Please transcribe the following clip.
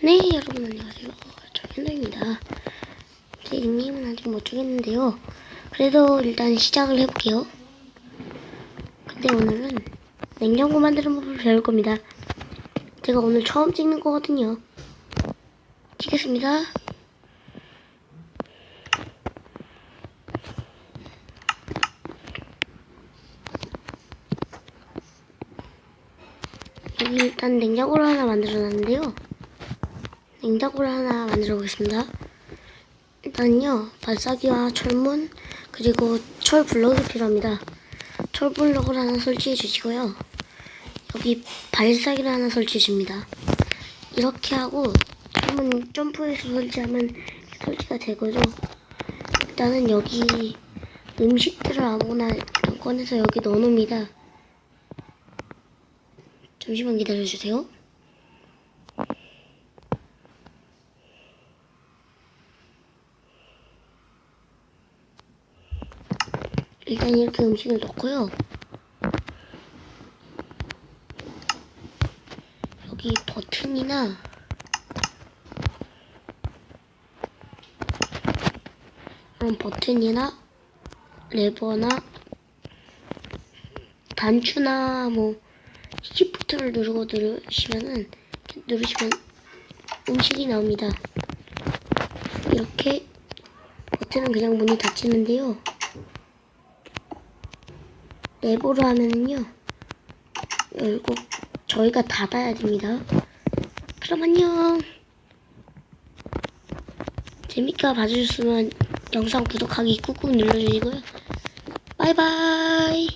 네, 여러분 안녕하세요. 저 현도입니다. 제 닉네임은 아직 못 정했는데요. 그래도 일단 시작을 해볼게요. 근데 오늘은 냉장고 만드는 법을 배울 겁니다. 제가 오늘 처음 찍는 거거든요. 찍겠습니다. 여기 일단 냉장고를 하나 만들어놨는데요. 냉장고를 하나 만들어 보겠습니다. 일단요, 발사기와 철문, 그리고 철 블럭이 필요합니다. 철 블럭을 하나 설치해 주시고요. 여기 발사기를 하나 설치해 줍니다. 이렇게 하고 철문 점프해서 설치하면 설치가 되고요. 일단은 여기 음식들을 아무거나 꺼내서 여기 넣어놓습니다. 잠시만 기다려주세요. 일단 이렇게 음식을 넣고요. 여기 버튼이나 그런 버튼이나 레버나 단추나 뭐 시프트를 누르시면 음식이 나옵니다. 이렇게 버튼은 그냥 문이 닫히는데요. 레버로 하면은요, 열고 저희가 닫아야 됩니다. 그럼 안녕. 재밌게 봐주셨으면 영상 구독하기 꾹꾹 눌러주시고요. 바이바이.